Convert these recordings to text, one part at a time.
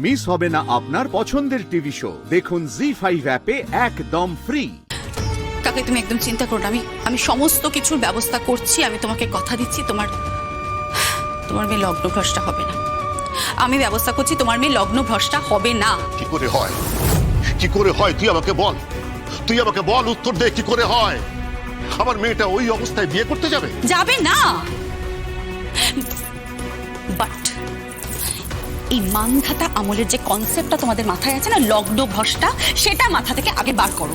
Miss হবে না আপনার পছন্দের টিভি শো। দেখুন জি5 অ্যাপে একদম ফ্রি। কাকে তুমি একদম চিন্তা করো না, আমি সমস্ত কিছুর ব্যবস্থা করছি। আমি তোমাকে কথা দিচ্ছি, তোমার মেয়ে লগ্ন ভ্রষ্টা হবে না। আমি ব্যবস্থা করছি, তোমার মেয়ে লগ্ন ভ্রষ্টা হবে না। কি করে হয়, কি করে হয় তুই আমাকে বল, তুই আমাকে বল, উত্তর দে, কি করে হয়? আমার মেয়েটা ওই অবস্থায় বিয়ে করতে যাবে? যাবে না, বাট এই মানধাতা আমলের যে কনসেপ্টটা তোমাদের মাথায় আছে না, লগ্ন ভ্রষ্টা, সেটা মাথা থেকে আগে বার করো।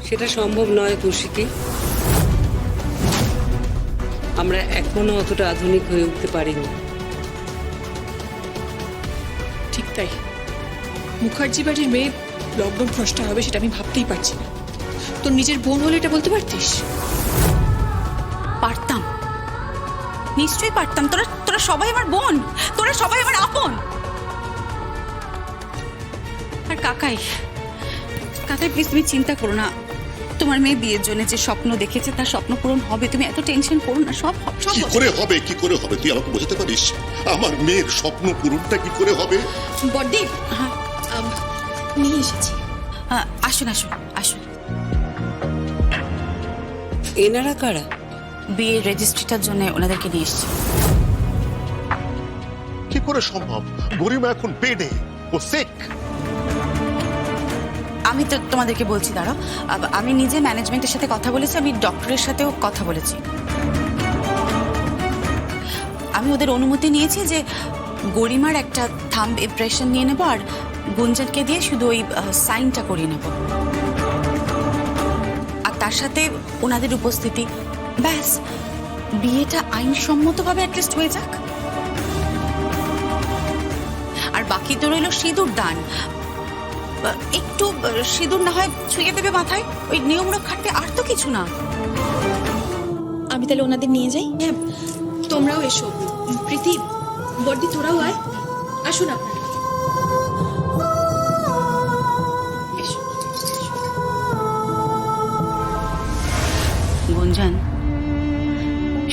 সেটা সম্ভব নয় কৌশিকী, আমরা এখনো অতটা আধুনিক হয়ে উঠতে পারিনি। ঠিক তাই, মুখার্জি বাড়ির মেয়ে লগ্ন ভ্রষ্টা হবে সেটা আমি ভাবতেই পারছি না। তোর নিজের বোন হলে এটা বলতে পারতিস? পারতাম, নিশ্চয়ই পারতাম। তোরা সবাই আমার বোন, তোরা সবাই আমার আপন। আর কাকাই প্লিজ তুমি চিন্তা করো না। তোমার মেয়ে বিয়ের জন্য যে স্বপ্ন দেখেছে তার স্বপ্ন পূরণ হবে। তুমি এত টেনশন করো না, সব কি করে হবে, কি করে হবে তুই আমাকে বোঝাতে পারিস? আমার মেয়ের স্বপ্ন পূরণটা কি করে হবে? বড়দি, নিয়ে এসেছি। আসুন আসুন আসুন। এনারা কারা? বিয়ের রেজিস্ট্রিটার জন্য ওনাদেরকে নিয়ে এসেছি। কি করে সম্ভব? গরিমা এখন বেডে, ও সিক। আমি তো তোমাদেরকে বলছি, দাঁড়াও, আমি নিজে ম্যানেজমেন্টের সাথে কথা বলেছি, আমি ডক্টরের সাথেও কথা বলেছি। আমি ওদের অনুমতি নিয়েছি যে গরিমার একটা থাম্ব ইমপ্রেশন নিয়ে নেব আর গুঞ্জনকে দিয়ে শুধু ওই সাইনটা করিয়ে নেব, আর তার সাথে ওনাদের উপস্থিতি, ব্যাস বিয়েটা আইনসম্মতভাবে অ্যাটলিস্ট হয়ে যাক। আর বাকি তো রইল সিঁদুর দান। একটু সিঁদুর না হয় ছুঁয়ে দেবে মাথায়, ওই নিয়ম রক্ষার্থে, আর তো কিছু না। আমি তাহলে ওনাদের নিয়ে যাই। হ্যাঁ, তোমরাও এসো। প্রীতি, বড়দি, তোরাও আয়। আসুন আপনারা। গুঞ্জন,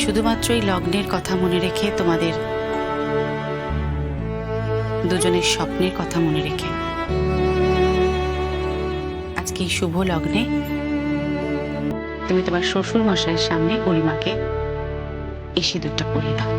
শুধুমাত্র এই লগ্নের কথা মনে রেখে, তোমাদের দুজনের স্বপ্নের কথা মনে রেখে, আজকে এই শুভ লগ্নে তুমি তোমার শ্বশুর মশাইয়ের সামনে গরিমাকে এই সিঁদুরটা পরিয়ে দাও।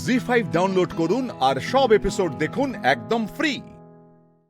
জি5 ডাউনলোড করুন আর সব এপিসোড দেখুন একদম ফ্রি।